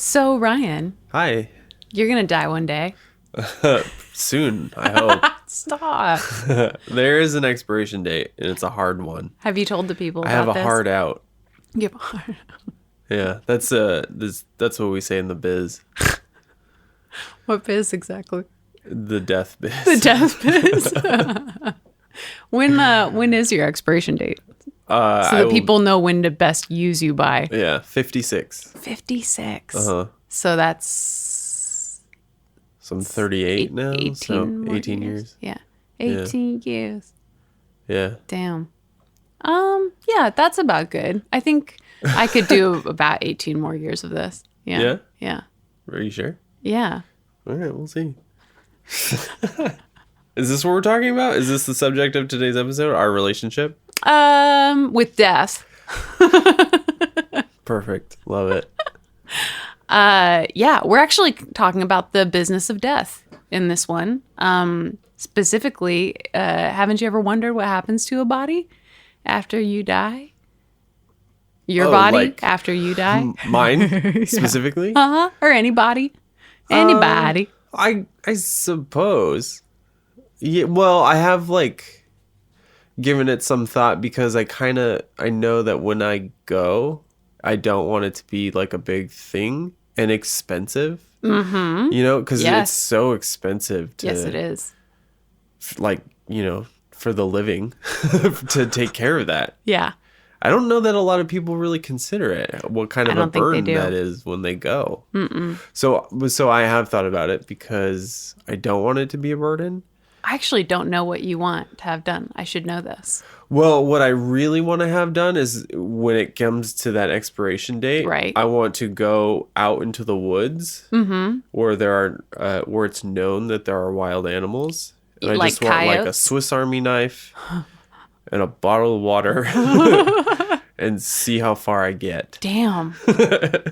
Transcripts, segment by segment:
So, Ryan, Hi. you're going to die one day. Soon, I hope. Stop. There is an expiration date, and it's a hard one. Have you told the people I about have a this? hard out. You have a hard Yeah, that's what we say in the biz. What biz exactly? The death biz. The death biz. When is your expiration date? So that people know when to best use you by. Yeah, 56. 56. Uh-huh. So that's... So I'm 38 now, 18 so more 18 years. Yeah. 18 years. Yeah. Damn. Yeah, that's about good. I think I could do about 18 more years of this. Yeah. Yeah? Yeah. Are you sure? Yeah. All right, we'll see. Is this what we're talking about? Is this the subject of today's episode? Our relationship? With death. Perfect. Love it. Yeah, we're actually talking about the business of death in this one. Specifically, haven't you ever wondered what happens to a body after you die? Your body like after you die? Mine, specifically? Uh-huh. Or anybody. Anybody. I suppose. Yeah, well, I have given it some thought because I know that when I go, I don't want it to be like a big thing and expensive. Mm-hmm. You know, because Yes. it's so expensive to Yes, it is. for the living to take care of that. Yeah. I don't know that a lot of people really consider it, what kind of I a don't think they burden do. that is when they go. Mm-mm. So I have thought about it because I don't want it to be a burden. I actually don't know what you want to have done. I should know this. Well, what I really want to have done is when it comes to that expiration date, Right. I want to go out into the woods where where it's known that there are wild animals. And I Like just want like a coyotes? Swiss Army knife and a bottle of water and see how far I get. Damn.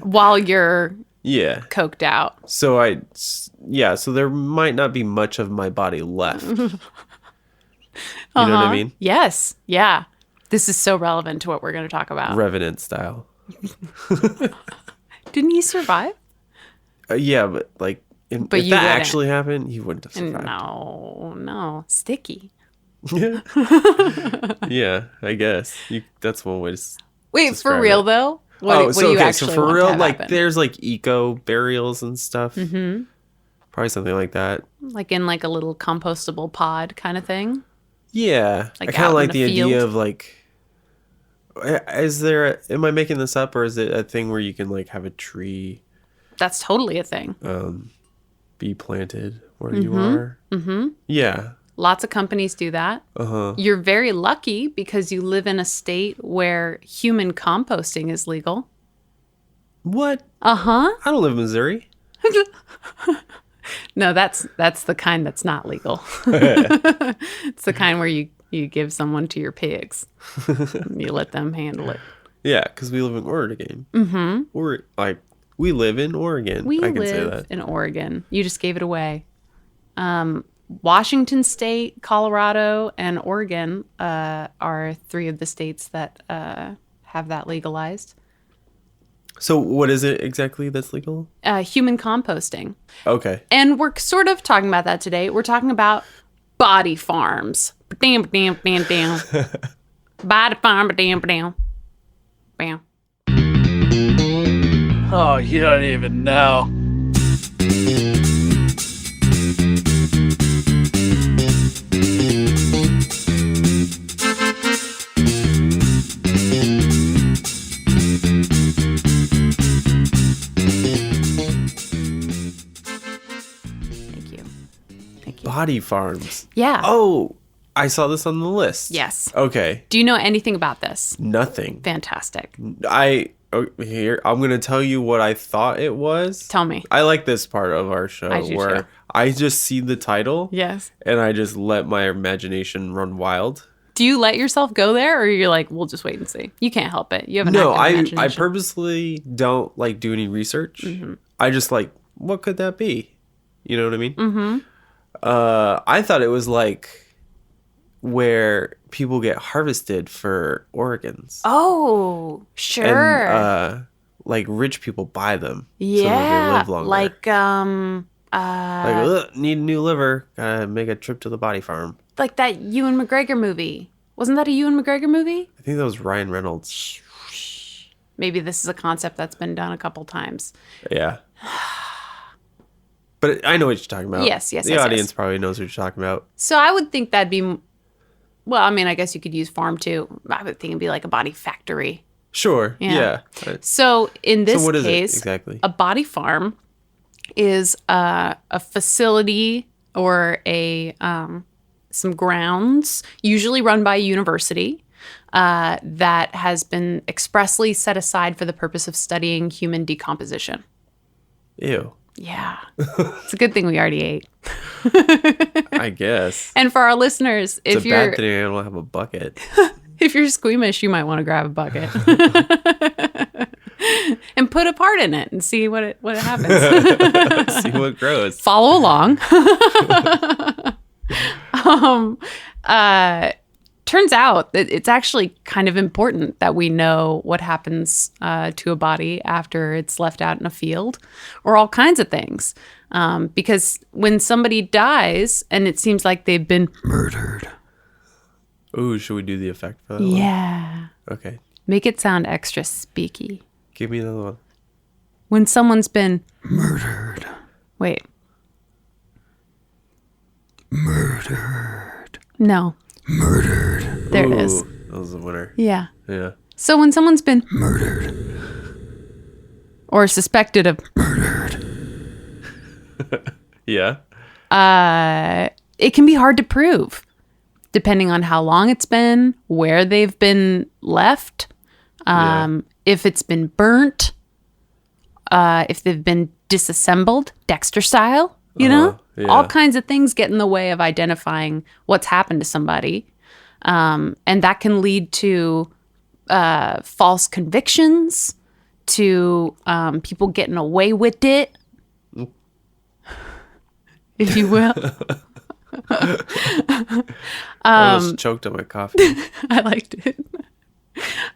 While you're Yeah. coked out. So so there might not be much of my body left. You know what I mean? Yes. Yeah. This is so relevant to what we're going to talk about. Revenant style. Didn't he survive? Yeah, but if you that wouldn't. actually happened, he wouldn't have survived. No. Sticky. Yeah. Yeah, I guess. That's one way to Wait, describe for real it. though? What do you actually for want real, to have happen? there's eco burials and stuff. Mm-hmm. Probably something like that. Like in a little compostable pod kind of thing? Yeah. Like I kind out of in like the the idea field? of am I making this up or is it a thing where you can have a tree That's totally a thing. be planted where you are? Mm-hmm. Yeah. Lots of companies do that. Uh-huh. You're very lucky because you live in a state where human composting is legal. What? Uh-huh. I don't live in Missouri. No, that's the kind that's not legal. It's the kind where you give someone to your pigs. You let them handle it. Yeah, because we live in Oregon. Mm-hmm. Or we live in Oregon. We I can say live that. in Oregon. You just gave it away. Washington State, Colorado, and Oregon are three of the states that have that legalized. So what is it exactly that's legal? Human composting. Okay. And we're sort of talking about that today. We're talking about body farms. Bam, bam, bam, bam. Body farm, bam, bam. Bam. Oh, you don't even know. Thank you. Body farms. Yeah. Oh, I saw this on the list. Yes. Okay. Do you know anything about this? Nothing. Fantastic. I'm going to tell you what I thought it was. Tell me. I like this part of our show I do where too. I just see the title Yes. and I just let my imagination run wild. Do you let yourself go there, or you're like, we'll just wait and see? You can't help it. You have an No, active I imagination. purposely don't do any research. Mm-hmm. I just what could that be? You know what I mean? Mm-hmm. I thought it was where people get harvested for organs. Oh, sure. And like rich people buy them. So that Yeah, they live longer. like Ugh, need a new liver. Gotta make a trip to the body farm. like that Ewan McGregor movie. Wasn't that a Ewan McGregor movie? I think that was Ryan Reynolds. Maybe this is a concept that's been done a couple times. Yeah. But I know what you're talking about. Yes, The yes, audience yes. probably knows what you're talking about. So I would think that'd be, well, I mean, I guess you could use farm too. I would think it'd be like a body factory. Sure. Yeah. Yeah. So in this So what is it case, exactly? a body farm is a facility or a some grounds, usually run by a university, that has been expressly set aside for the purpose of studying human decomposition. Ew. Yeah, it's a good thing we already ate. I guess. And for our listeners, It's if a you're bad thing I don't have a bucket. if you're squeamish, you might want to grab a bucket and put a part in it and see what it happens. See what grows. Follow along. Turns out that it's actually kind of important that we know what happens to a body after it's left out in a field, or all kinds of things. Because when somebody dies and it seems like they've been murdered. Ooh, should we do the effect for that one? Yeah. Okay. Make it sound extra speaky. Give me another one. When someone's been murdered. Wait. Murdered. No. Murdered. There it is. Ooh, that was the winner. Yeah. Yeah. So when someone's been murdered or suspected of Yeah. it can be hard to prove depending on how long it's been, where they've been left, if it's been burnt, if they've been disassembled, Dexter style, you know? Yeah. All kinds of things get in the way of identifying what's happened to somebody. And that can lead to false convictions, to people getting away with it, if you will. I almost choked on my coffee. I liked it.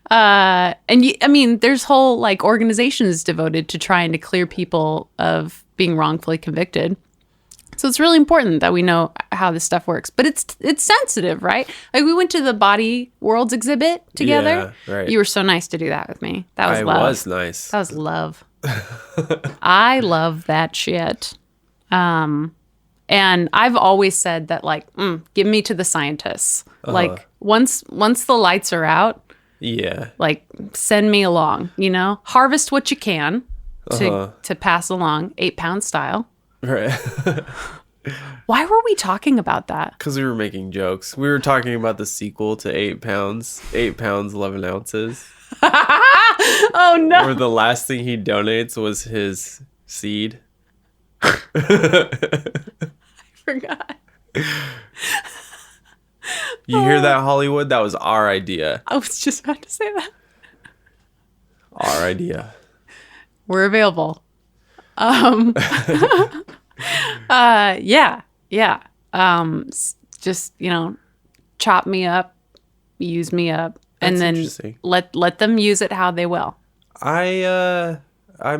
I mean, there's whole like organizations devoted to trying to clear people of being wrongfully convicted. So it's really important that we know how this stuff works. But it's sensitive, right? Like we went to the Body Worlds exhibit together. Yeah, right. You were so nice to do that with me. That was I love. was nice. That was love. I love that shit. And I've always said that, like, give me to the scientists. Like, once the lights are out, Yeah. like, send me along, you know? Harvest what you can to pass along, 8-pound style. Right. Why were we talking about that? Because we were making jokes. We were talking about the sequel to 8 pounds. 8 pounds, 11 ounces. Oh, no. Where the last thing he donates was his seed. Forgot. You hear that, Hollywood? That was our idea. I was just about to say that. Our idea. We're available. Yeah. Just, you know, chop me up, use me up, and That's then interesting. let them use it how they will. I'm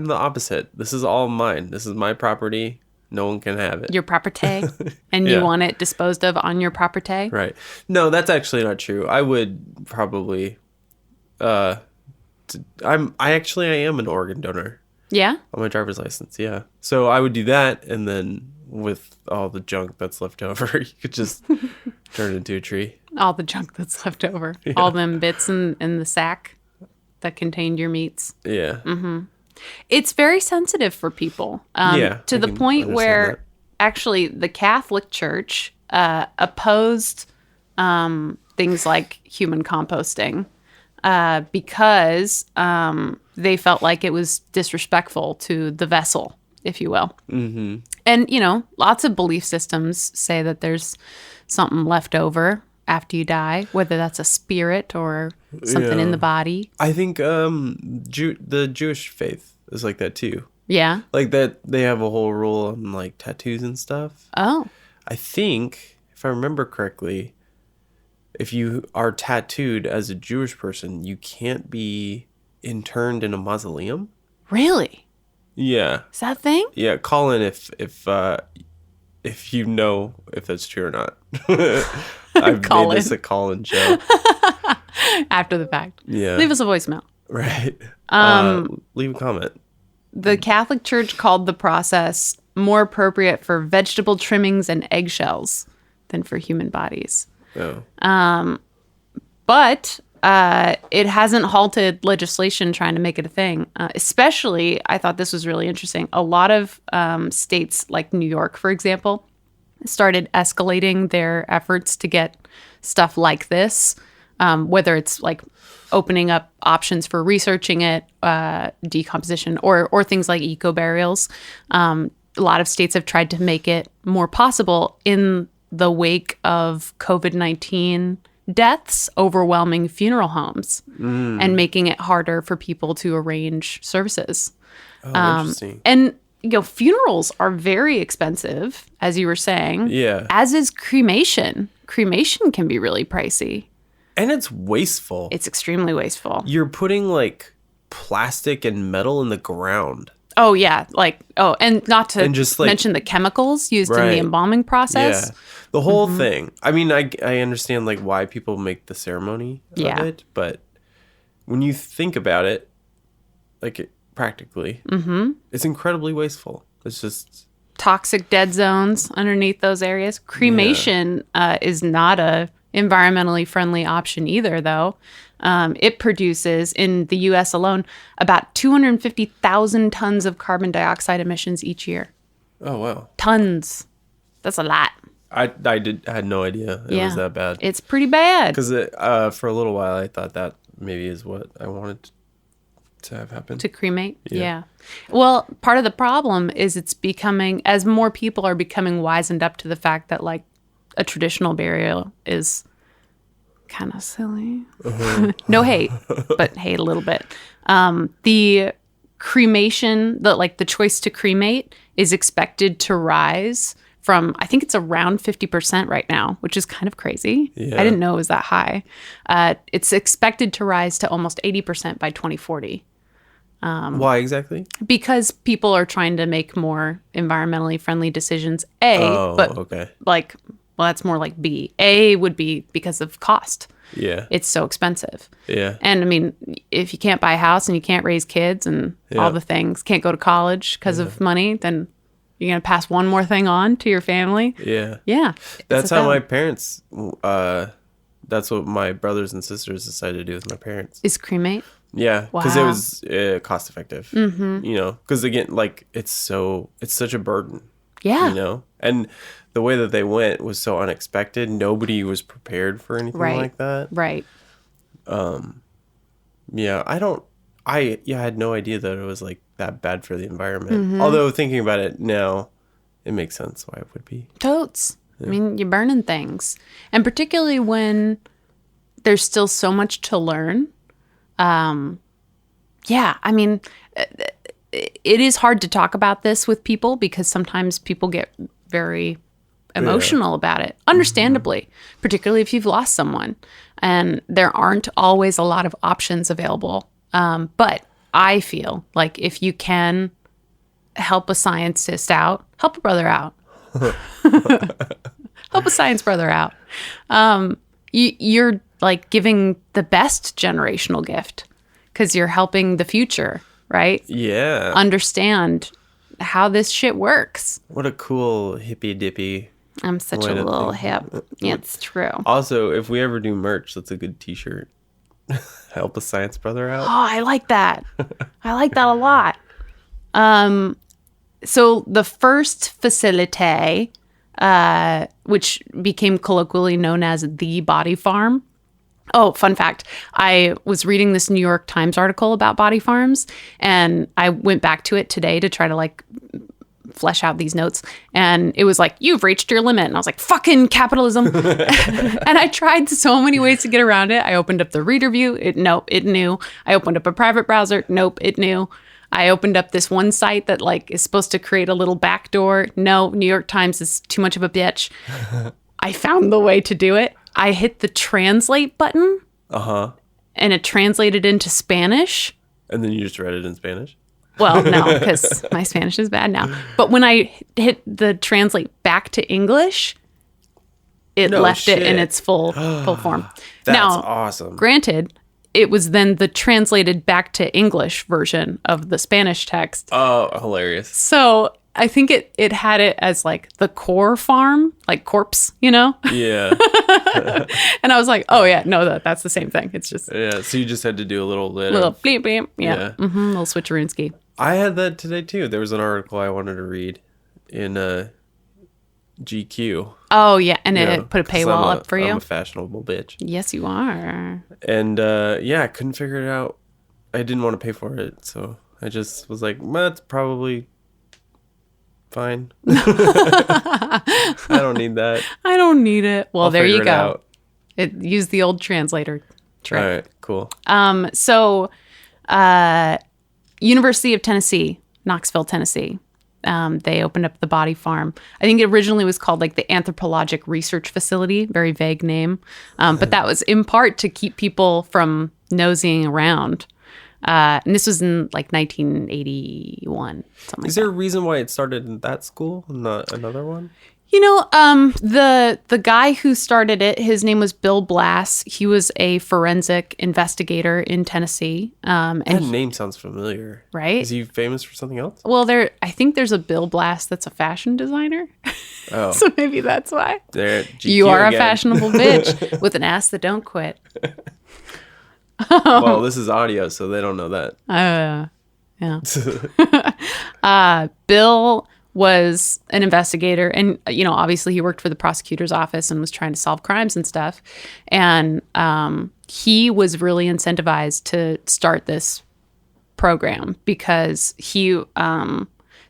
the opposite. This is all mine. This is my property. No one can have it. Your property, and you Yeah. want it disposed of on your property. Right. No, that's actually not true. I would probably I am an organ donor Yeah. on my driver's license. Yeah. So I would do that, and then with all the junk that's left over, you could just turn it into a tree. All the junk that's left over, all them bits in the sack that contained your meats. Yeah. It's very sensitive for people. Yeah, To I the can point understand where that. actually the Catholic Church opposed things like human composting because they felt like it was disrespectful to the vessel, if you will. Mm-hmm. And, you know, lots of belief systems say that there's something left over after you die, whether that's a spirit or something in Yeah. the body. I think the Jewish faith is like that too. Yeah. Like that they have a whole rule on like tattoos and stuff. Oh. I think, if I remember correctly, if you are tattooed as a Jewish person, you can't be interned in a mausoleum. Really? Yeah. Is that a thing? Yeah, call in if you know if that's true or not. I've Call made this in. a call-in show. After the fact. Yeah. Leave us a voicemail. Right. Leave a comment. The Catholic Church called the process more appropriate for vegetable trimmings and eggshells than for human bodies. Oh. But it hasn't halted legislation trying to make it a thing. Especially, I thought this was really interesting. A lot of states, like New York, for example, started escalating their efforts to get stuff like this, whether it's like opening up options for researching it, decomposition, or things like eco-burials. A lot of states have tried to make it more possible in the wake of COVID-19 deaths overwhelming funeral homes and making it harder for people to arrange services. Oh, interesting. And funerals are very expensive, as you were saying. Yeah. As is cremation. Cremation can be really pricey. And it's wasteful. It's extremely wasteful. You're putting like plastic and metal in the ground. Oh, yeah. And not to And just, like- mention the chemicals used in the Right. embalming process. Yeah. The whole thing. I mean, I understand like why people make the ceremony Yeah. of it, but when you think about it, like practically, it's incredibly wasteful. It's just Toxic dead zones underneath those areas. Cremation is not a environmentally friendly option either, though. It produces, in the U.S. alone, about 250,000 tons of carbon dioxide emissions each year. oh wow. Tons. That's a lot. I had no idea it was that bad. It's pretty bad. Because for a little while I thought that maybe is what I wanted to have happen. To cremate? Yeah. Yeah. Well, part of the problem is it's becoming, as more people are becoming wizened up to the fact that like a traditional burial is kind of silly. No hate, but hate a little bit. The cremation, the choice to cremate is expected to rise from, I think it's around 50% right now, which is kind of crazy. Yeah. I didn't know it was that high. It's expected to rise to almost 80% by 2040 Why exactly? because people are trying to make more environmentally friendly decisions. But okay. that's more like B. A would be because of cost. Yeah. It's so expensive. Yeah. And I mean, if you can't buy a house and you can't raise kids and all the things, can't go to college because of money, then you're going to pass one more thing on to your family. Yeah. Yeah. That's how my parents, that's what my brothers and sisters decided to do with my parents. Is cremate. Yeah. Because it Wow. was cost effective. Mm-hmm. You know, because again, like it's such a burden. Yeah. You know, and the way that they went was so unexpected. Nobody was prepared for anything Right. like that. Right. Yeah. I had no idea that it was like that bad for the environment. Mm-hmm. Although thinking about it now, it makes sense why it would be. Totes. I mean, you're burning things. And particularly when there's still so much to learn. Yeah, I mean, it is hard to talk about this with people because sometimes people get very emotional about it, understandably, particularly if you've lost someone. And there aren't always a lot of options available. But I feel like if you can help a scientist out, help a brother out. Help a science brother out. You're like giving the best generational gift because you're helping the future, right? Yeah. Understand how this shit works. What a cool hippy dippy. I'm such Way a to little think. hip. It's true. Oh, Also, if we ever do merch, that's a good t-shirt. Help a science brother out. I like that. I like that a lot. So the first facilité, which became colloquially known as the Body Farm. Oh, fun fact. I was reading this New York Times article about body farms, and I went back to it today to try to like flesh out these notes. And it was like, you've reached your limit. And I was like, fucking capitalism. And I tried so many ways to get around it. I opened up the reader view. Nope, it knew. I opened up a private browser. Nope, it knew. I opened up this one site that like is supposed to create a little backdoor. No, New York Times is too much of a bitch. I found the way to do it. I hit the translate button. Uh-huh. And it translated into Spanish. And then you just read it in Spanish? Well, no, because my Spanish is bad now. But when I hit the translate back to English, it No left it in shit. its full form. That's Now, awesome. granted, it was then the translated back to English version of the Spanish text. Oh, hilarious. So I think it had it as like the core farm, like corpse, you know? Yeah. And I was like, oh yeah, no, that's the same thing. It's just Yeah. So you just had to do a little bit little of... bleep, bleep. Yeah. Yeah. Little switcheroonski. I had that today too. There was an article I wanted to read in GQ. Oh yeah, and you know, it put a 'cause paywall up for you. I'm a fashionable bitch. Yes, you are. And yeah, I couldn't figure it out. I didn't want to pay for it, so I just was like, well, that's probably fine. I don't need that. I don't need it. Well, I'll there you figure it go. out. It used the old translator trick. All right, cool. So, University of Tennessee, Knoxville, Tennessee. They opened up the body farm. I think it originally was called like the Anthropologic Research Facility, very vague name. But that was in part to keep people from nosing around. And this was in like 1981, something like Is there a reason why it started in that school, not another one? You know, the guy who started it, his name was Bill Blass. He was a forensic investigator in Tennessee. And That name sounds familiar. Right? Is he famous for something else? well, I think there's a Bill Blass that's a fashion designer. Oh, So maybe that's why. there. GQ You are again. a fashionable bitch with an ass that don't quit. Well, this is audio, so they don't know that. Yeah. Bill was an investigator, and obviously he worked for the prosecutor's office and was trying to solve crimes and stuff. And he was really incentivized to start this program because the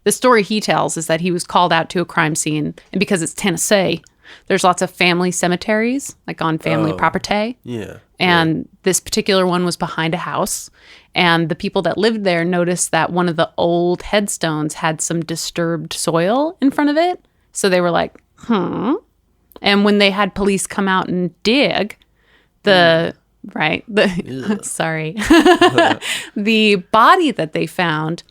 story he tells is that he was called out to a crime scene, and because it's Tennessee, there's lots of family cemeteries, like on family property. Yeah. And this particular one was behind a house. And the people that lived there noticed that one of the old headstones had some disturbed soil in front of it. So they were like, And when they had police come out and dig, sorry, the body that they found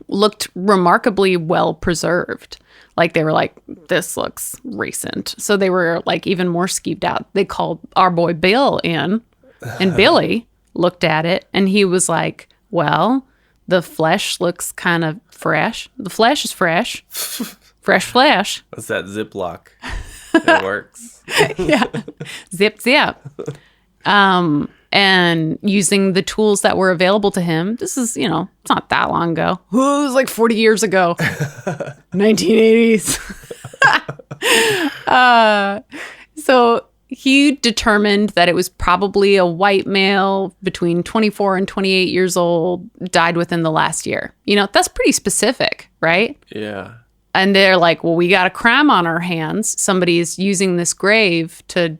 looked remarkably well preserved. Like they were like, this looks recent. So they were like even more skeeved out. They called our boy Bill in, and Billy looked at it and he was like, well, the flesh looks kind of fresh. The flesh is fresh. Fresh flesh. What's that Ziploc? It works. Yeah. Zip, zip. And using the tools that were available to him. This is, it's not that long ago. It was like 40 years ago. 1980s. So he determined that it was probably a white male between 24 and 28 years old, died within the last year. That's pretty specific, right? Yeah. And they're like, well, we got a crime on our hands. Somebody is using this grave to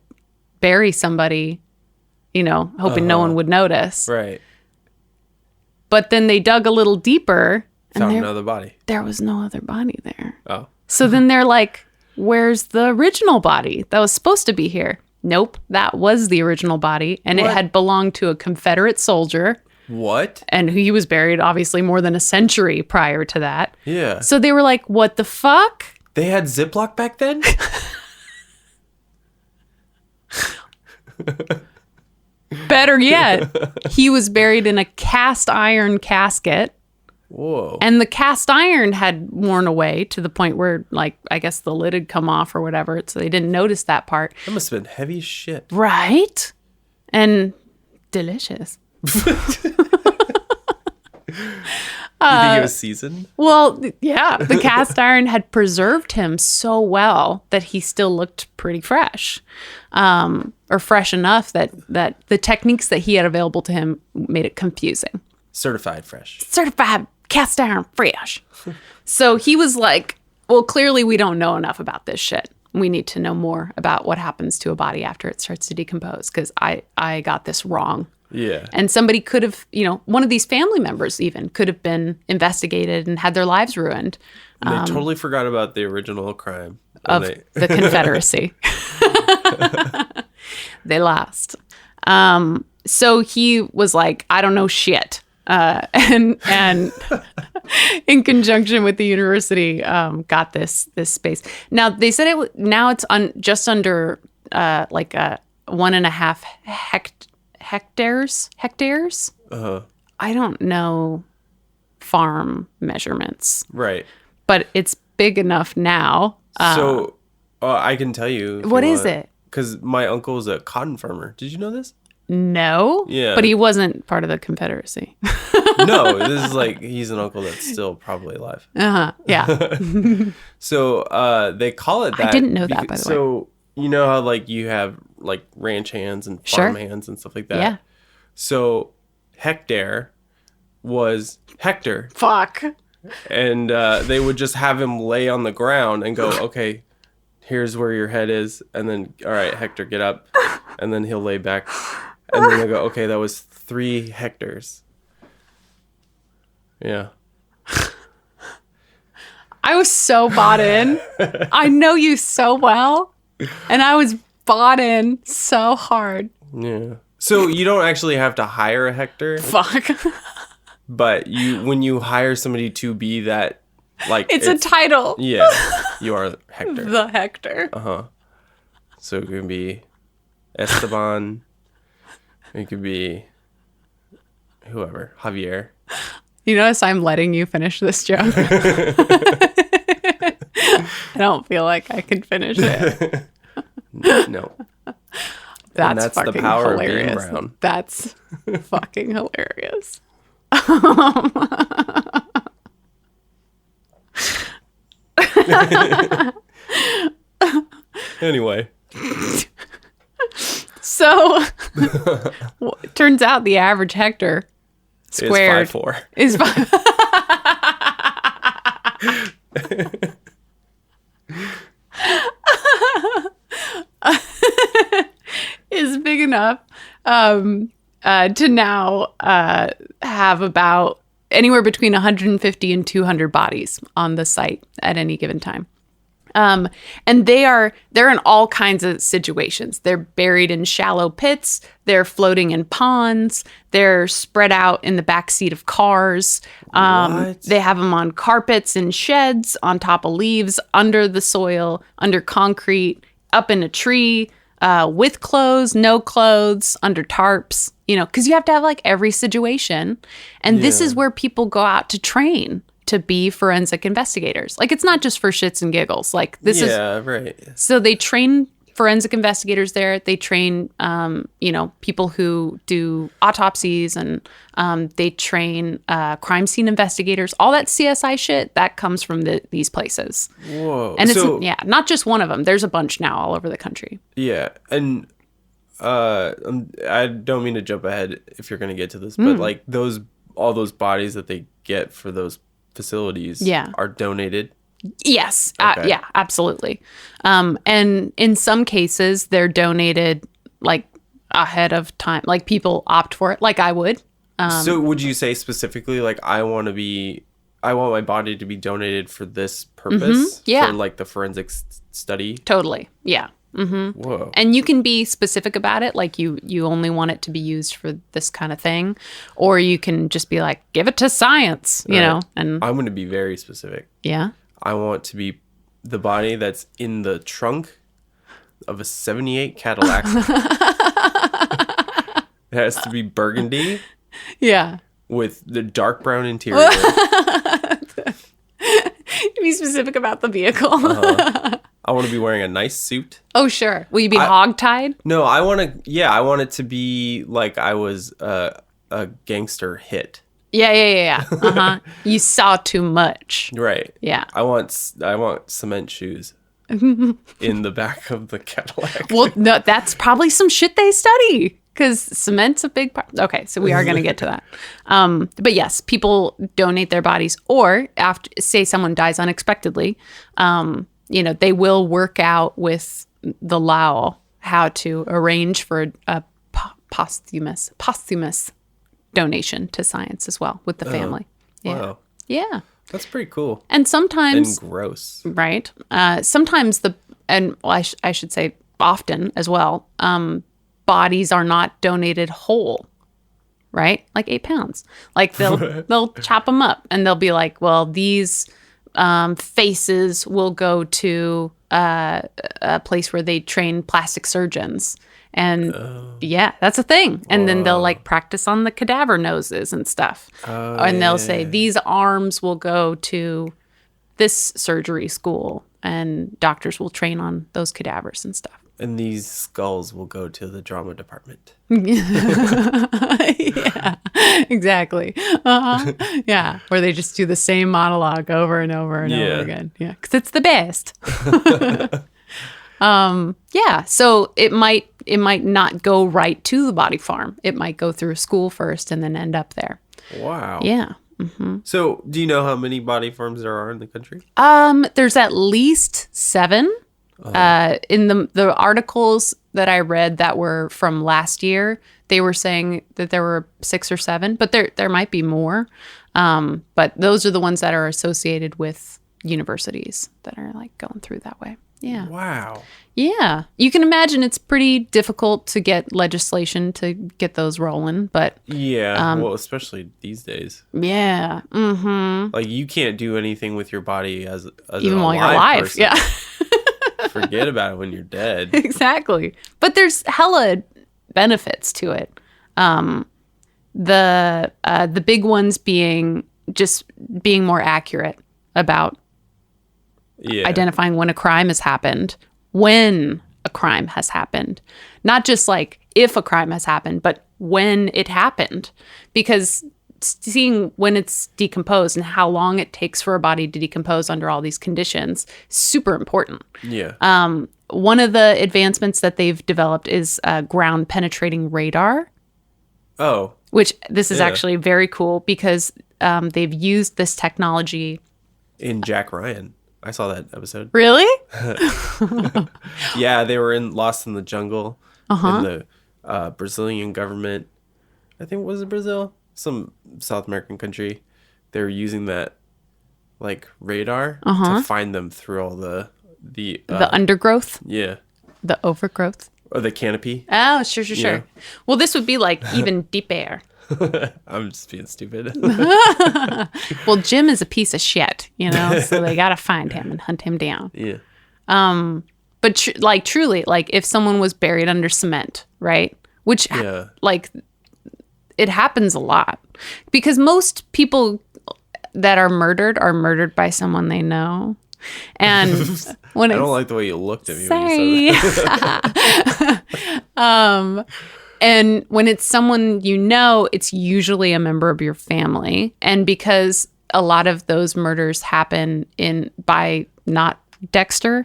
bury somebody, hoping no one would notice. Right. But then they dug a little deeper and Found another body. there was no other body there. Oh. So then they're like, where's the original body that was supposed to be here? Nope, that was the original body. And it What? had belonged to a Confederate soldier. What? And he was buried obviously more than a century prior to that. Yeah. So they were like, what the fuck? They had Ziploc back then? Better yet, he was buried in a cast iron casket. Whoa. And the cast iron had worn away to the point where, like, I guess the lid had come off or whatever. So they didn't notice that part. That must have been heavy as shit. Right? And delicious. You think it was seasoned? Well, yeah, the cast iron had preserved him so well that he still looked pretty fresh, or fresh enough that the techniques that he had available to him made it confusing. Certified fresh. Certified cast iron fresh. So he was like, well, clearly we don't know enough about this shit. We need to know more about what happens to a body after it starts to decompose, because I got this wrong. Yeah. And somebody could have, one of these family members even could have been investigated and had their lives ruined And they totally forgot about the original crime. of the Confederacy. They lost. So he was like, I don't know shit. and in conjunction with the university, got this space. Now they said now it's just under like 1.5 hectares. I don't know farm measurements, Right. but it's big enough now. So I can tell you. What is it? Because my uncle is a cotton farmer. Did you know this? No. Yeah. But he wasn't part of the Confederacy. No, this is like he's an uncle that's still probably alive. Yeah. So they call it that. I didn't know that, by the way. So you know how like you have like ranch hands and farm hands and stuff like that. Yeah. So hectare was Hector, Fuck. and they would just have him lay on the ground and go, okay, here's where your head is, and then all right, Hector, get up, and then he'll lay back, and then they go, okay, that was 3 hectares. Yeah. I was so bought in. I know you so well. And I was bought in so hard. Yeah. So you don't actually have to hire a Hector, Fuck. but when you hire somebody to be that, like It's a title. Yeah, you are Hector. The Hector. So it could be Esteban. It could be whoever, Javier. You notice I'm letting you finish this joke. I don't feel like I can finish it. No. That's the fucking power hilarious. of being brown. That's fucking hilarious. Anyway. So, it turns out the average Hector squared It's 5'4". is 5. Is big enough to now have about anywhere between 150 and 200 bodies on the site at any given time. And they're in all kinds of situations. They're buried in shallow pits. They're floating in ponds. They're spread out in the backseat of cars. What? They have them on carpets in sheds, on top of leaves, under the soil, under concrete, up in a tree, with clothes, no clothes, under tarps, because you have to have like every situation. And this is where people go out to train to be forensic investigators. Like, it's not just for shits and giggles. Like, this is. Yeah, right. So they train forensic investigators there. They train, people who do autopsies, and they train crime scene investigators. All that CSI shit, that comes from these places. Whoa. And it's, not just one of them. There's a bunch now all over the country. Yeah, and I don't mean to jump ahead if you're going to get to this, but like all those bodies that they get for those facilities are donated. Yes. Okay. Yeah, absolutely. And in some cases, they're donated like ahead of time. Like, people opt for it, like I would. So would you say specifically, like, I want my body to be donated for this purpose? Yeah. For like the forensic study? Totally. Yeah. Whoa. And you can be specific about it, like you only want it to be used for this kind of thing, or you can just be like, give it to science, you know. And I'm going to be very specific. yeah, I want to be the body that's in the trunk of a 78 Cadillac. It has to be burgundy yeah. with the dark brown interior. Be specific about the vehicle. I want to be wearing a nice suit. Oh, sure. Will you be hogtied? No, I want it to be like I was a gangster hit. Yeah. You saw too much. Right. Yeah. I want cement shoes in the back of the Cadillac. Well, no, that's probably some shit they study, because cement's a big part. Okay, so we are going to get to that. But yes, people donate their bodies, or after, say someone dies unexpectedly, they will work out with the Lao how to arrange for a posthumous donation to science as well with the family. Yeah. Wow. Yeah. That's pretty cool. And sometimes, And gross. right? Sometimes I should say often as well, bodies are not donated whole. right? Like 8 pounds. Like they'll chop them up and they'll be like, well, these faces will go to a place where they train plastic surgeons. And yeah, that's a thing. And then they'll like practice on the cadaver noses and stuff. And they'll say these arms will go to this surgery school and doctors will train on those cadavers and stuff. And these skulls will go to the drama department. Yeah, exactly. Yeah, where they just do the same monologue over and over and over again. Yeah, because it's the best. Yeah, so it might not go right to the body farm. It might go through school first and then end up there. Wow. Yeah. So, do you know how many body farms there are in the country? There's at least 7. In the articles that I read that were from last year, they were saying that there were 6 or 7, but there might be more. But those are the ones that are associated with universities that are like going through that way. Yeah. Wow. Yeah. You can imagine it's pretty difficult to get legislation to get those rolling, but Yeah. Well, especially these days. yeah. Mm-hmm. Like, you can't do anything with your body as Even an while you're alive alive. person. Yeah. Forget about it when you're dead. Exactly. But there's hella benefits to it. The big ones being just being more accurate about Yeah. identifying when a crime has happened, when a crime has happened. Not just like if a crime has happened, but when it happened. Because seeing when it's decomposed and how long it takes for a body to decompose under all these conditions is super important. Yeah. One of the advancements that they've developed is ground penetrating radar, Oh. which this is Yeah. actually very cool because they've used this technology. In Jack Ryan. I saw that episode. Really? Yeah, they were Lost in the Jungle. Uh-huh. And the Brazilian government, I think, was it Brazil? Some South American country. They were using that, like, radar to find them through all the Undergrowth, yeah, the overgrowth. or the canopy. Oh, sure. Yeah. Well, this would be like even deeper. I'm just being stupid. Well, Jim is a piece of shit, so they got to find him and hunt him down. Yeah. But truly, like if someone was buried under cement, right? Which Yeah. it happens a lot because most people that are murdered by someone they know. And when I it's don't like the way you looked at me when you said that. And when it's someone it's usually a member of your family. And because a lot of those murders happen by not Dexter,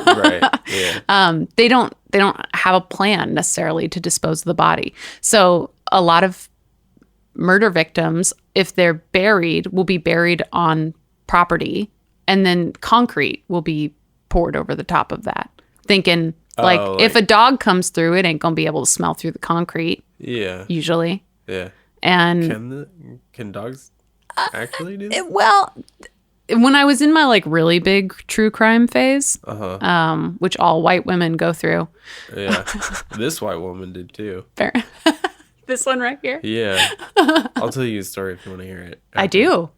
Right. Yeah. they don't have a plan necessarily to dispose of the body. So a lot of murder victims, if they're buried, will be buried on property, and then concrete will be poured over the top of that, thinking if a dog comes through, it ain't gonna be able to smell through the concrete Yeah. usually. Yeah. And Can dogs actually do that? when I was in my like really big true crime phase, which all white women go through, Yeah. This white woman did too. fair. This one right here, Yeah. I'll tell you a story if you want to hear it. I do.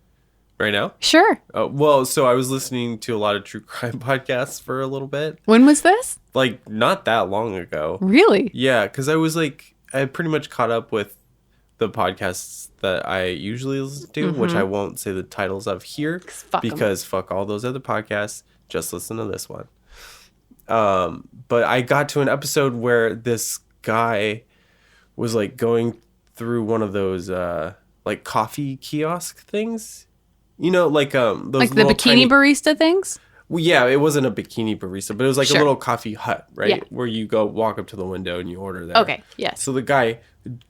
Right now? Sure. Well, so I was listening to a lot of true crime podcasts for a little bit. When was this? Like, not that long ago. Really? Yeah, because I pretty much caught up with the podcasts that I usually listen to, which I won't say the titles of here fuck 'em. because fuck all those other podcasts. Just listen to this one. But I got to an episode where this guy was like going through one of those like coffee kiosk things. Those Like the little bikini tiny- barista things? Well, yeah, it wasn't a bikini barista, but it was like Sure. a little coffee hut, right? Yeah. Where you go walk up to the window and you order there. Okay, yes. So the guy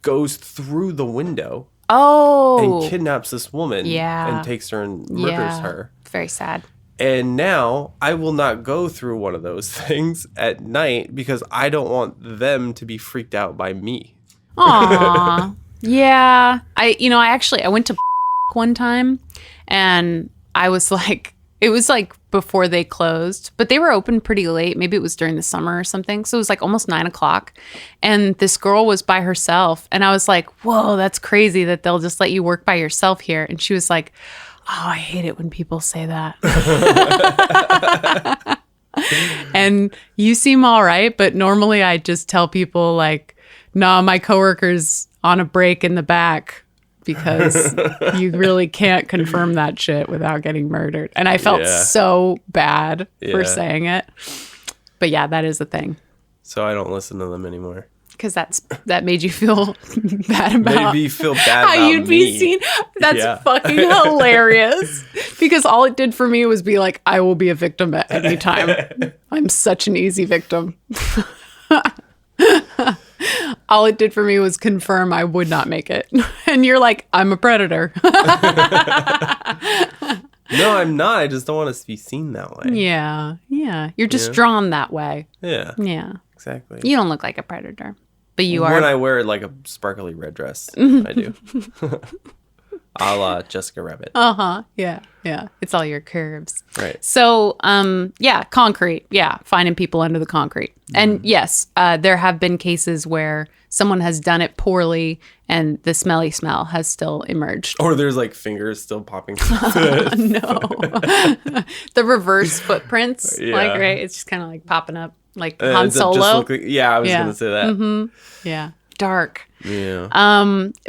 goes through the window Oh. and kidnaps this woman Yeah. and takes her and murders her. Very sad. And now I will not go through one of those things at night because I don't want them to be freaked out by me. Aw. Yeah. I went to one time and I was like, It was like before they closed, but they were open pretty late. Maybe it was during the summer or something. So it was like almost 9:00. And this girl was by herself. And I was like, whoa, that's crazy that they'll just let you work by yourself here. And she was like, oh, I hate it when people say that. And you seem all right. But normally I just tell people like, nah, my coworker's on a break in the back. Because you really can't confirm that shit without getting murdered. And I felt so bad for saying it. But yeah, that is the thing. So I don't listen to them anymore. Because that made you feel bad about Maybe you feel bad how about you'd me. be seen. That's fucking hilarious. Because all it did for me was be like, I will be a victim at any time. I'm such an easy victim. All it did for me was confirm I would not make it. And you're like, I'm a predator. No, I'm not. I just don't want to be seen that way. Yeah. You're just drawn that way. Yeah. Yeah. Exactly. You don't look like a predator, but you are. When I wear like a sparkly red dress, I do. A la Jessica Rabbit. Yeah. It's all your curves. Right. So, concrete. Yeah. Finding people under the concrete. And yes, there have been cases where someone has done it poorly and the smelly smell has still emerged. Or there's like fingers still popping through. No. The reverse footprints. Yeah. Like, right? It's just kind of like popping up like It Han just Solo. look like, I was going to say that. Yeah. Dark. Yeah.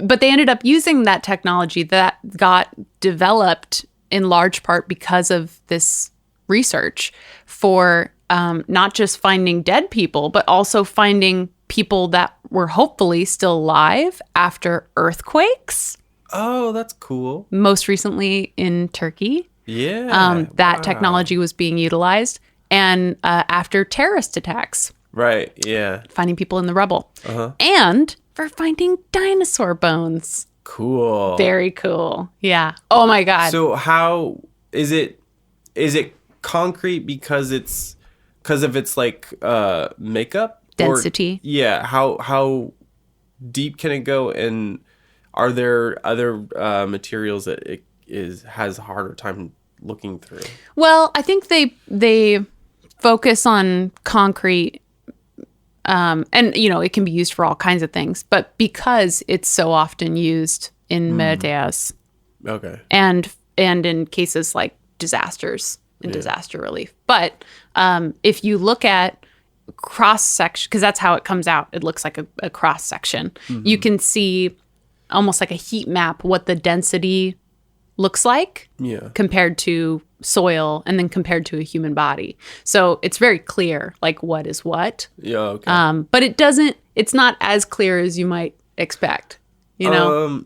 But they ended up using that technology that got developed in large part because of this research for not just finding dead people, but also finding people that were hopefully still alive after earthquakes, Oh, that's cool. most recently in Turkey. Yeah. That technology was being utilized. And after terrorist attacks, Right. Yeah. finding people in the rubble. And for finding dinosaur bones. Cool. Very cool. Yeah. Oh my God. So how is it concrete because of its like makeup? Density. Yeah. How deep can it go, and are there other materials that it has a harder time looking through? Well, I think they focus on concrete, and it can be used for all kinds of things. But because it's so often used in medias Okay. and in cases like disasters and disaster relief. But if you look at cross section, because that's how it comes out, it looks like a cross section. You can see almost like a heat map what the density looks like Yeah. compared to soil and then compared to a human body. So it's very clear like what is what. Yeah. Okay. But it's not as clear as you might expect, So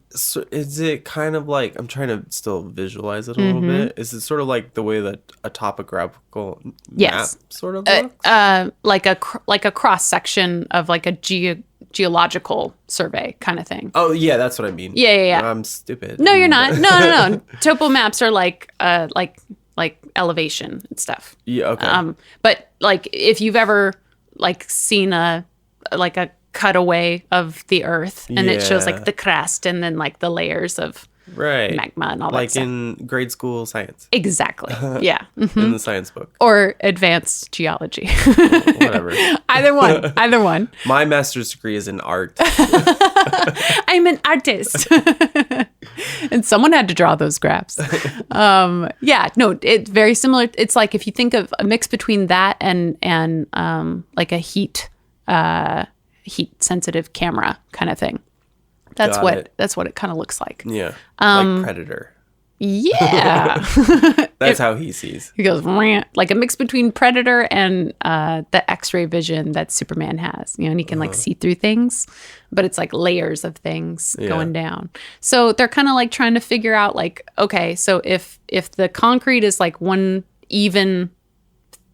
is it kind of like, I'm trying to still visualize it a little bit. Is it sort of like the way that a topographical Yes. map sort of looks? like a cross section of like a geological survey kind of thing. Oh yeah, that's what I mean. Yeah. I'm stupid. No, you're not. No. Topo maps are like elevation and stuff. Yeah. Okay. But like if you've ever like seen a cutaway of the earth and it shows Yeah. like the crust and then like the layers of right. magma and all that Like stuff. in grade school science, Exactly. Yeah. in the science book, Or advanced geology. whatever. Either one. My master's degree is in art. I'm an artist. And someone had to draw those graphs. It's very similar. It's like if you think of a mix between that and like a heat sensitive camera kind of thing. That's what it kind of looks like. Yeah. Like Predator. Yeah. That's how he sees. He goes, "Meow," like a mix between Predator and the X-ray vision that Superman has, and he can like see through things, but it's like layers of things going down. So they're kind of like trying to figure out like, okay, so if the concrete is like one even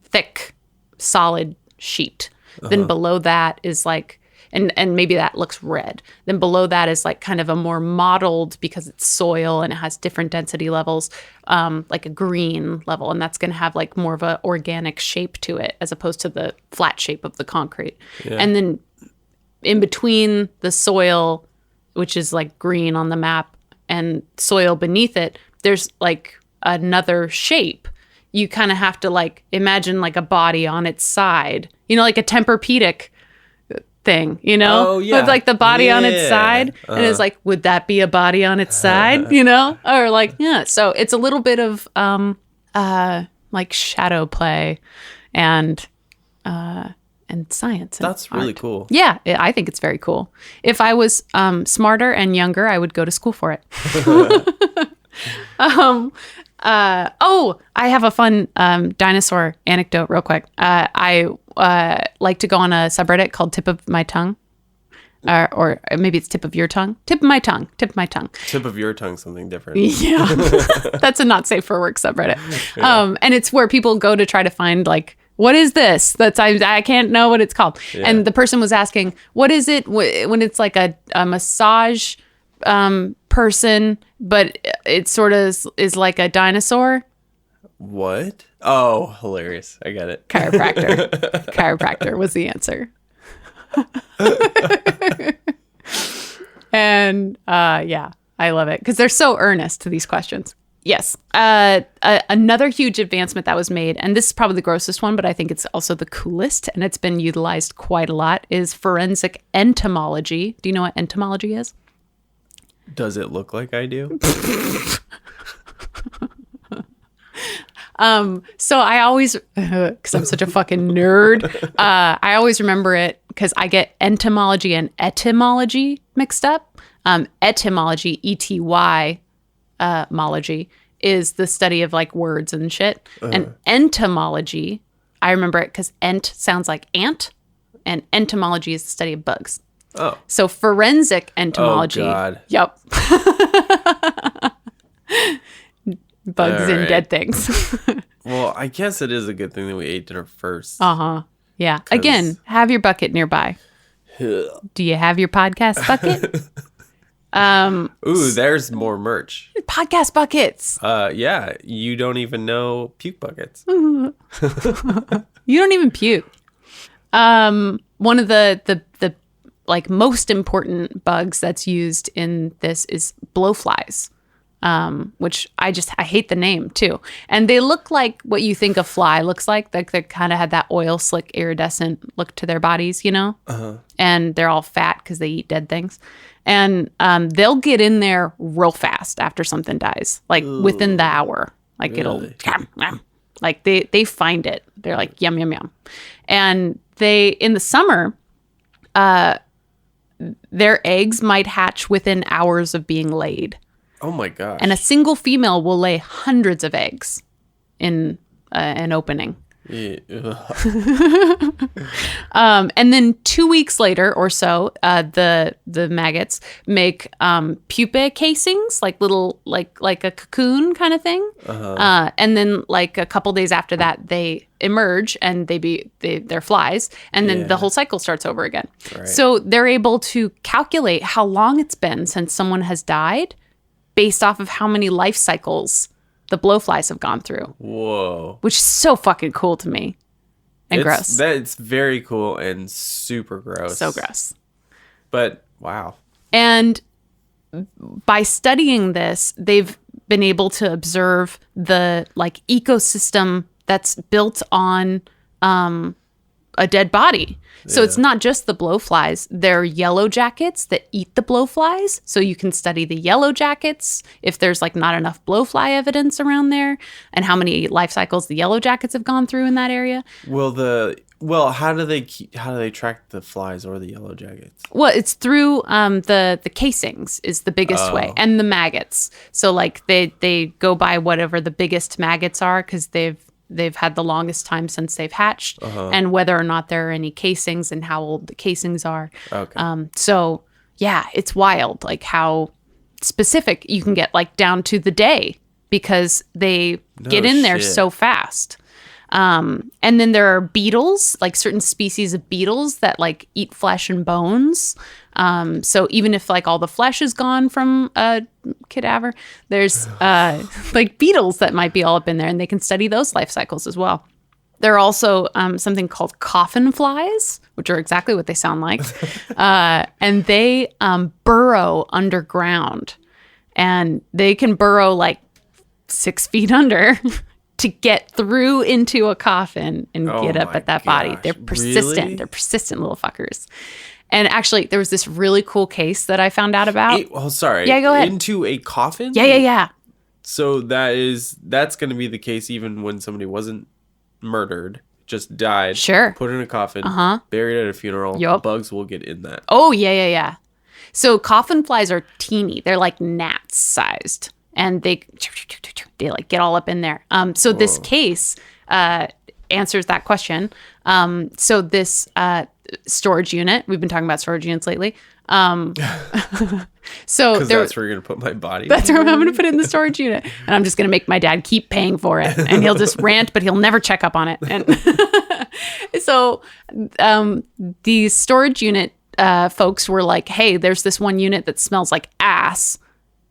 thick solid sheet, then below that is like, and maybe that looks red. Then below that is like kind of a more mottled, because it's soil and it has different density levels, like a green level. And that's going to have like more of a organic shape to it as opposed to the flat shape of the concrete. Yeah. And then in between the soil, which is like green on the map, and soil beneath it, there's like another shape. you kind of have to like imagine like a body on its side, like a Tempur-Pedic thing, Oh, yeah. with like the body on its Yeah. side. And it's like, would that be a body on its side, or like, yeah. So it's a little bit of like shadow play and science. And That's really art. cool. Yeah, I think it's very cool. If I was smarter and younger, I would go to school for it. I have a fun dinosaur anecdote real quick. I like to go on a subreddit called Tip of My Tongue. Or maybe it's Tip of Your Tongue. Tip of My Tongue. Tip of My Tongue. Tip of your tongue, something different. Yeah. That's a not safe for work subreddit. And it's where people go to try to find like, what is this? I can't know what it's called. Yeah. And the person was asking, what is it when it's like a massage person, but it sort of is like a dinosaur? What? Oh, hilarious. I got it. Chiropractor. Chiropractor was the answer. And yeah, I love it because they're so earnest to these questions. Yes. Another huge advancement that was made, and this is probably the grossest one, but I think it's also the coolest, and it's been utilized quite a lot, is forensic entomology. Do you know what entomology is? Does it look like I do? So I always, because I'm such a fucking nerd, I always remember it because I get entomology and etymology mixed up. Etymology, E-T-Y, mology, is the study of like words and shit. And entomology, I remember it because ent sounds like ant, and entomology is the study of bugs. Oh. So forensic entomology. Oh, God. Yep. Bugs All and right. dead things. Well, I guess it is a good thing that we ate dinner first. Yeah. Again, have your bucket nearby. Do you have your podcast bucket? Ooh, there's more merch. Podcast buckets. Yeah, you don't even know puke buckets. You don't even puke. One of the like most important bugs that's used in this is blowflies. Which I hate the name too. And they look like what you think a fly looks like. Like they kind of had that oil slick iridescent look to their bodies, and they're all fat because they eat dead things. And they'll get in there real fast after something dies, like within the hour. Like Really? like they find it. They're like, yum, yum, yum. And they, in the summer, their eggs might hatch within hours of being laid. Oh my gosh. And a single female will lay hundreds of eggs in an opening. Yeah. And then 2 weeks later or so, the maggots make pupae casings, like little like a cocoon kind of thing. And then like a couple days after that, they emerge and they're flies, and then the whole cycle starts over again. Right. So they're able to calculate how long it's been since someone has died, based off of how many life cycles the blowflies have gone through. Whoa. Which is so fucking cool to me. And gross. That's very cool and super gross. So gross. But wow. And by studying this, they've been able to observe the like ecosystem that's built on a dead body. So it's not just the blowflies. They're yellow jackets that eat the blowflies. So you can study the yellow jackets if there's like not enough blowfly evidence around there, and how many life cycles the yellow jackets have gone through in that area. How do they track the flies or the yellow jackets? Well, it's through the casings is the biggest way, and the maggots. So like they go by whatever the biggest maggots are, because they've had the longest time since they've hatched, and whether or not there are any casings and how old the casings are. Okay. So yeah, it's wild, like how specific you can get, like down to the day, because they get in there shit. so fast. And then there are beetles, like certain species of beetles that like eat flesh and bones. So even if like all the flesh is gone from a cadaver, there's like beetles that might be all up in there, and they can study those life cycles as well. There are also something called coffin flies, which are exactly what they sound like. And they burrow underground, and they can burrow like 6 feet under to get through into a coffin and Oh get up my at that body. gosh, They're persistent. really? They're persistent little fuckers. And actually, there was this really cool case that I found out about. Sorry. Yeah, go ahead. Into a coffin? Yeah. So that's going to be the case even when somebody wasn't murdered, just died. Sure. Put in a coffin. Uh-huh. Buried at a funeral. Yup. Bugs will get in that. Oh, yeah. So coffin flies are teeny. They're like gnats sized. And they like get all up in there. So this case answers that question. So this storage unit, we've been talking about storage units lately. So Because that's where you're going to put my body. that's where I'm going to put it in the storage unit. And I'm just going to make my dad keep paying for it. And he'll just rant, but he'll never check up on it. And so these storage unit folks were like, hey, there's this one unit that smells like ass.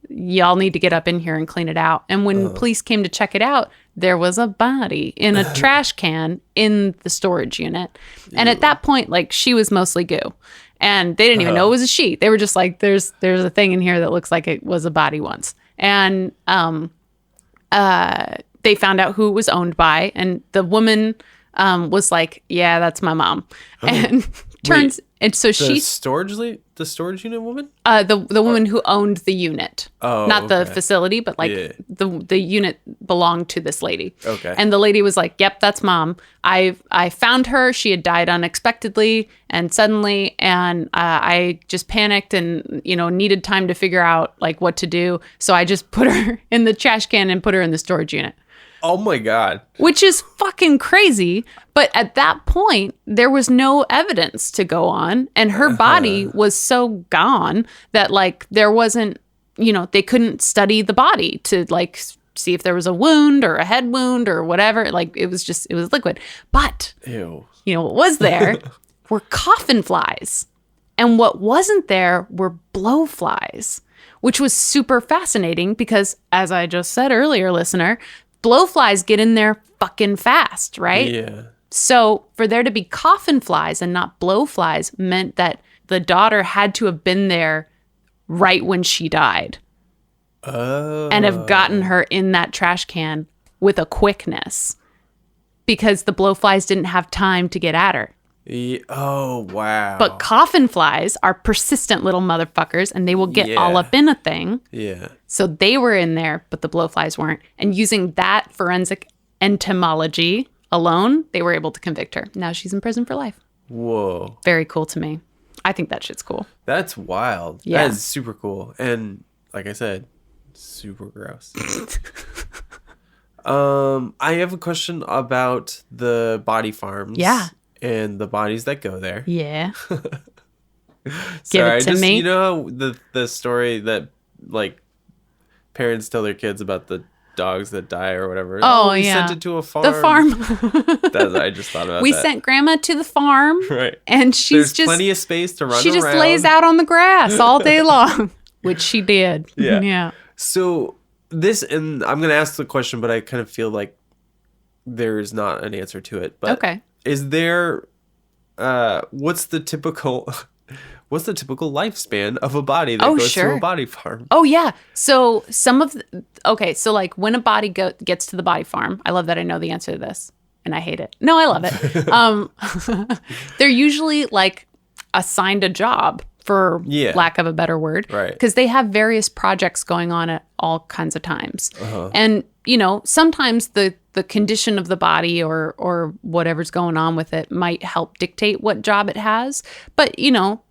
Y'all need to get up in here and clean it out. And when police came to check it out, there was a body in a trash can in the storage unit. And at that point, like, she was mostly goo. And they didn't even know it was a she. They were just like, there's a thing in here that looks like it was a body once. And they found out who it was owned by. And the woman was like, yeah, that's my mom. And turns... And so The storage unit woman? The woman who owned the unit, not the okay. facility, but like the unit belonged to this lady. Okay. And the lady was like, "Yep, that's mom. I found her. She had died unexpectedly and suddenly, and I just panicked and needed time to figure out like what to do. So I just put her in the trash can and put her in the storage unit." Oh my God. Which is fucking crazy. But at that point, there was no evidence to go on. And her body was so gone that, like, there wasn't, they couldn't study the body to, like, see if there was a wound or a head wound or whatever. Like, it was liquid. But, Ew. what was there were coffin flies. And what wasn't there were blowflies, which was super fascinating because, as I just said earlier, listener, blowflies get in there fucking fast, right? Yeah. So for there to be coffin flies and not blowflies meant that the daughter had to have been there right when she died and have gotten her in that trash can with a quickness because the blowflies didn't have time to get at her. Oh, wow. But coffin flies are persistent little motherfuckers and they will get all up in a thing. Yeah. So they were in there, but the blowflies weren't. And using that forensic entomology alone, they were able to convict her. Now she's in prison for life. Whoa. Very cool to me. I think that shit's cool. That's wild. Yeah. That is super cool. And like I said, super gross. I have a question about the body farms. Yeah. And the bodies that go there. Yeah. Sorry, it to me. You know how the story that like parents tell their kids about the dogs that die or whatever. Oh, we yeah. sent it to a farm. The farm. I just thought about We that. sent grandma to the farm. Right. And she's There's just plenty of space to run she just around. lays out on the grass all day long, which she did. Yeah. Yeah. So and I'm gonna ask the question, but I kind of feel like there's not an answer to it. But Okay. is there what's the typical lifespan of a body that goes to a body farm? Oh, yeah. So so like when a body gets to the body farm, I love that I know the answer to this and I hate it. No, I love it. They're usually like assigned a job for lack of a better word. Right. Because they have various projects going on at all kinds of times. And, sometimes the condition of the body or whatever's going on with it might help dictate what job it has. But,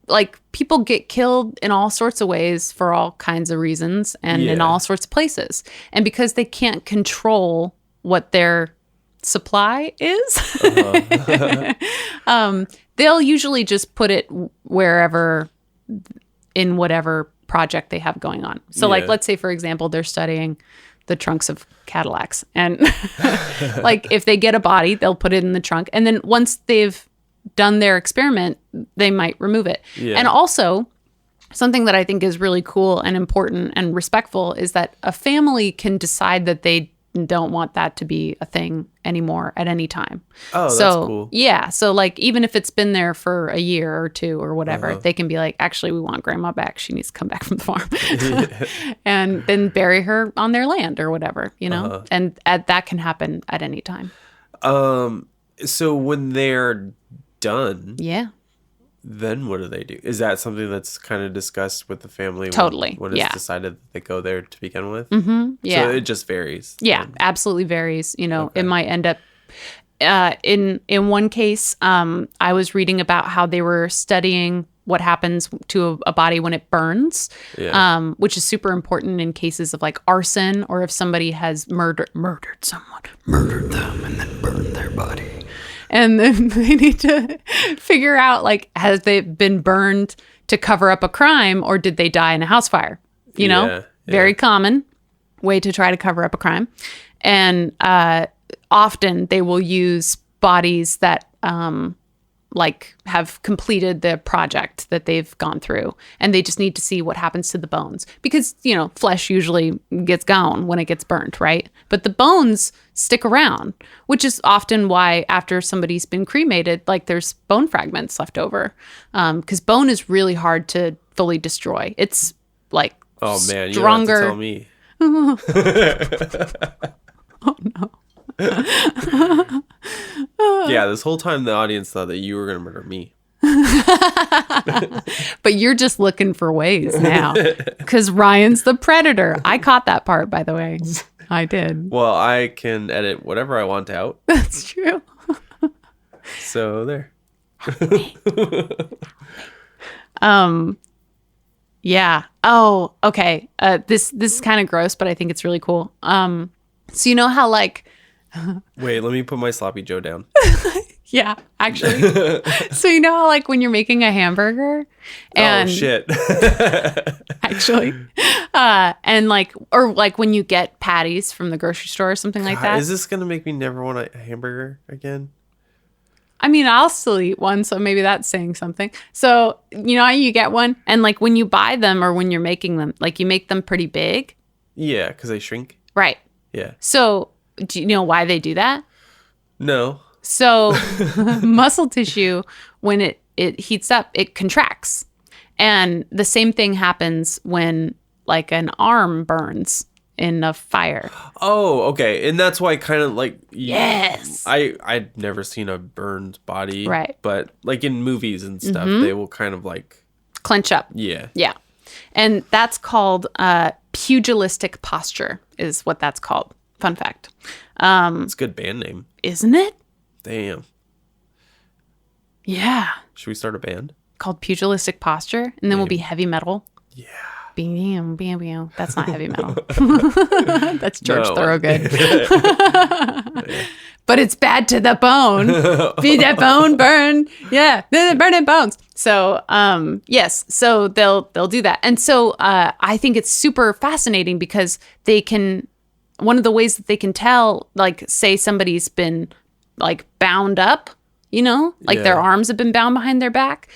like people get killed in all sorts of ways for all kinds of reasons and in all sorts of places. And because they can't control what their supply is, they'll usually just put it wherever in whatever project they have going on. So like, let's say, for example, they're studying the trunks of Cadillacs. And like if they get a body, they'll put it in the trunk. And then once they've done their experiment, they might remove it. Yeah. And also, something that I think is really cool and important and respectful is that a family can decide that they don't want that to be a thing anymore at any time. Oh, so, that's cool. Yeah. So like, even if it's been there for a year or two or whatever, they can be like, actually, we want grandma back. She needs to come back from the farm and then bury her on their land or whatever, you know, and that can happen at any time. So when they're done, Yeah. then what do they do? Is that something that's kind of discussed with the family? Totally, When it's yeah. decided that they go there to begin with? Yeah. So it just varies. Yeah, absolutely varies. You know, it might end up in one case. I was reading about how they were studying what happens to a body when it burns, which is super important in cases of like arson, or if somebody has murdered someone, murdered them, and then burned their body. And then they need to figure out, like, has they been burned to cover up a crime, or did they die in a house fire? You know, very common way to try to cover up a crime. And often they will use bodies that like have completed the project that they've gone through, and they just need to see what happens to the bones, because, you know, flesh usually gets gone when it gets burnt, right? But the bones stick around, which is often why after somebody's been cremated, like, there's bone fragments left over, because bone is really hard to fully destroy. It's like, oh man, stronger. You don't have to tell me. Oh no. Yeah, this whole time the audience thought that you were gonna murder me. But you're just looking for ways now, because Ryan's the predator. I caught that part, by the way. I did. Well, I can edit whatever I want out. That's true. So there. Yeah. Oh, okay. This is kind of gross, but I think it's really cool. So you know how, like, Wait, let me put my sloppy Joe down. yeah, actually. So you know how, like, when you're making a hamburger, and Oh shit. actually, and like, or like when you get patties from the grocery store or something like that. Is this gonna make me never want a hamburger again? I mean, I'll still eat one, so maybe that's saying something. So, you know how you get one, and like when you buy them or when you're making them, like, you make them pretty big. Yeah, because they shrink. Right. Yeah. So, do you know why they do that? No. So, muscle tissue, when it heats up, it contracts. And the same thing happens when, like, an arm burns in a fire. Oh, okay. And that's why kind of like Yes. I'd never seen a burned body. Right. But like in movies and stuff, they will kind of like Clench up. yeah. Yeah. And that's called pugilistic posture, is what that's called. Fun fact. It's a good band name. Isn't it? Damn. Yeah. Should we start a band? Called pugilistic posture. And then we'll be heavy metal. Yeah. Bam, bam, bam. That's not heavy metal. That's George No. Thorogood. But it's bad to the bone. Be that bone burn. Yeah, burning bones. So, yes. So they'll do that. And so I think it's super fascinating because they can, one of the ways that they can tell, like, say somebody's been, like, bound up, you know, like their arms have been bound behind their back.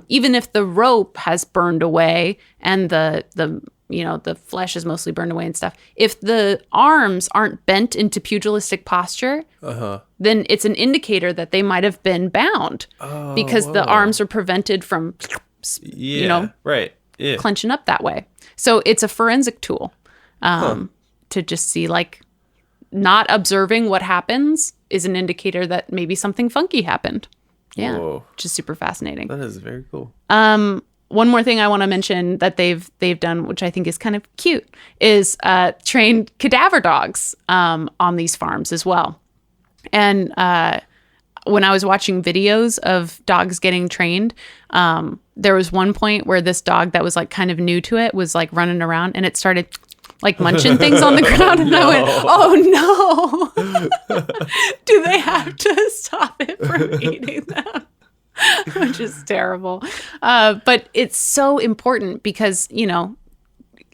Even if the rope has burned away and the you know, the flesh is mostly burned away and stuff. If the arms aren't bent into pugilistic posture, then it's an indicator that they might have been bound because the arms are prevented from, Yeah. you know, right. Yeah. clenching up that way. So it's a forensic tool to just see, like, not observing what happens is an indicator that maybe something funky happened. Yeah, Whoa. which is super fascinating. That is very cool. One more thing I want to mention that they've done, which I think is kind of cute, is trained cadaver dogs on these farms as well. And when I was watching videos of dogs getting trained, there was one point where this dog that was, like, kind of new to it was, like, running around, and it started, like, munching things on the ground, and I went, "Oh no! Do they have to stop it from eating them?" Which is terrible. But it's so important because, you know,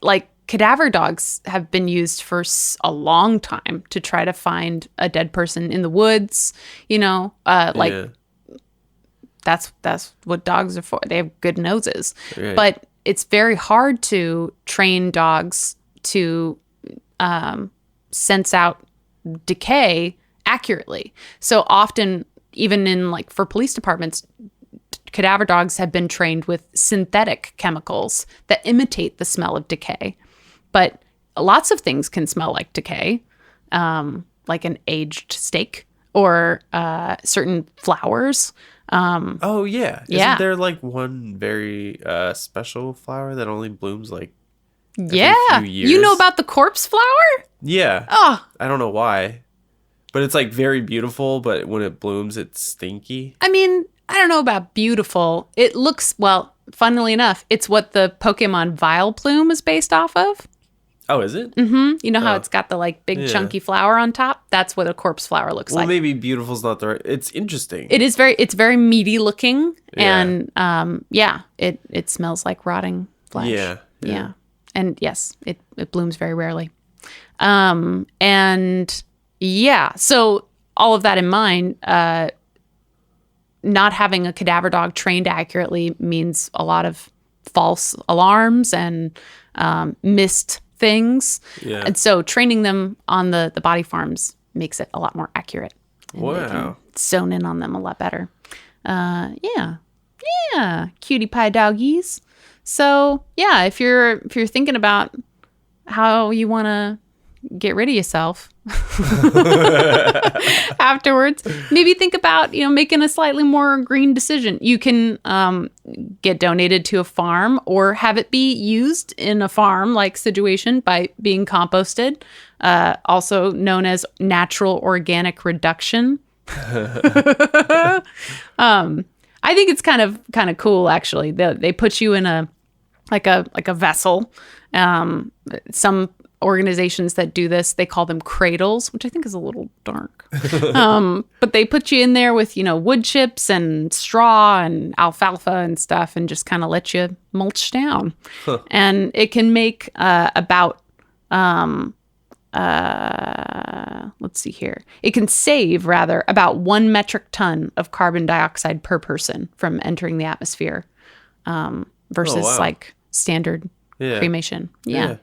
like, cadaver dogs have been used for a long time to try to find a dead person in the woods, you know, like, that's what dogs are for. They have good noses. Right. But it's very hard to train dogs to sense out decay accurately. So often, even in like for police departments, cadaver dogs have been trained with synthetic chemicals that imitate the smell of decay. But lots of things can smell like decay, like an aged steak or certain flowers. Oh yeah. Yeah. Isn't there like one very special flower that only blooms like Yeah. few years? You know about the corpse flower? Yeah. Oh, I don't know why. But it's like very beautiful, but when it blooms it's stinky. I mean, I don't know about beautiful. It looks, well, funnily enough, it's what the Pokemon Vileplume is based off of. Oh, is it? You know how it's got the like big Yeah. chunky flower on top? That's what a corpse flower looks Well, like. maybe beautiful's not the right. It's interesting. It's very meaty looking, Yeah. and it smells like rotting flesh. Yeah. And yes, it blooms very rarely. And yeah, so all of that in mind, not having a cadaver dog trained accurately means a lot of false alarms and missed things. Yeah. And so training them on the body farms makes it a lot more accurate. And they can Wow. zone in on them a lot better. Yeah, cutie pie doggies. So yeah, if you're thinking about how you want to get rid of yourself afterwards, maybe think about making a slightly more green decision. You can get donated to a farm or have it be used in a farm like situation by being composted, also known as natural organic reduction. I think it's kind of cool actually. They put you in a vessel. Some organizations that do this, they call them cradles, which I think is a little dark. But they put you in there with wood chips and straw and alfalfa and stuff, and just kind of let you mulch down. And it can make about let's see here. It can save rather about 1 metric ton of carbon dioxide per person from entering the atmosphere, versus wow. like standard Yeah. cremation. Yeah.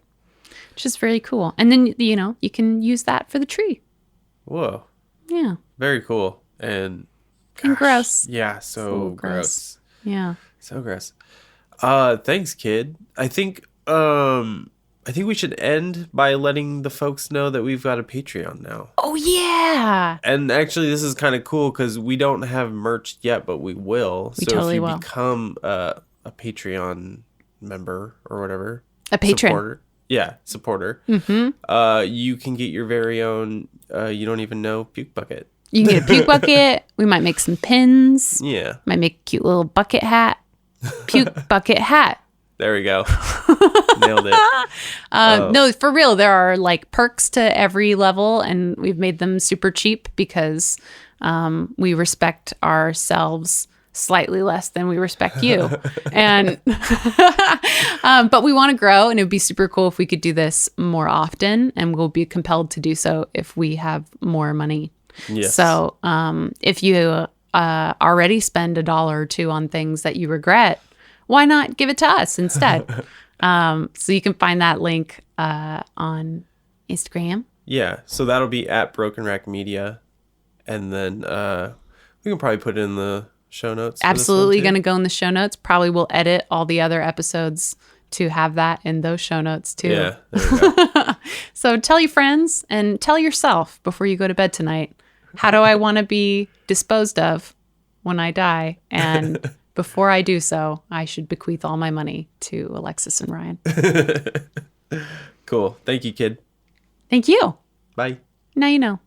Which is very cool. And then, you can use that for the tree. Whoa. Yeah. Very cool. And And gross. Yeah, so little gross. gross. Yeah. So gross. Thanks, kid. I think we should end by letting the folks know that we've got a Patreon now. Oh, yeah. And actually, this is kind of cool because we don't have merch yet, but we will. We so totally if you will. become a Patreon member or whatever, A patron. supporter. You can get your very own. You don't even know puke bucket. You can get a puke bucket. We might make some pins. Yeah, Might make a cute little bucket hat. Puke bucket hat. there we go. Nailed it. No, for real, there are like perks to every level, and we've made them super cheap because we respect ourselves slightly less than we respect you. And but we want to grow, and it would be super cool if we could do this more often, and we'll be compelled to do so if we have more money. Yes. So if you already spend $1 or $2 on things that you regret, why not give it to us instead? So you can find that link on Instagram. Yeah, so that'll be at Broken Rack Media, and then we can probably put it in the show notes. Absolutely going to go in the show notes. Probably will edit all the other episodes to have that in those show notes too. Yeah, there we go. So tell your friends and tell yourself before you go to bed tonight, how do I want to be disposed of when I die? And before I do so, I should bequeath all my money to Alexis and Ryan. Cool. Thank you, kid. Thank you. Bye. Now you know.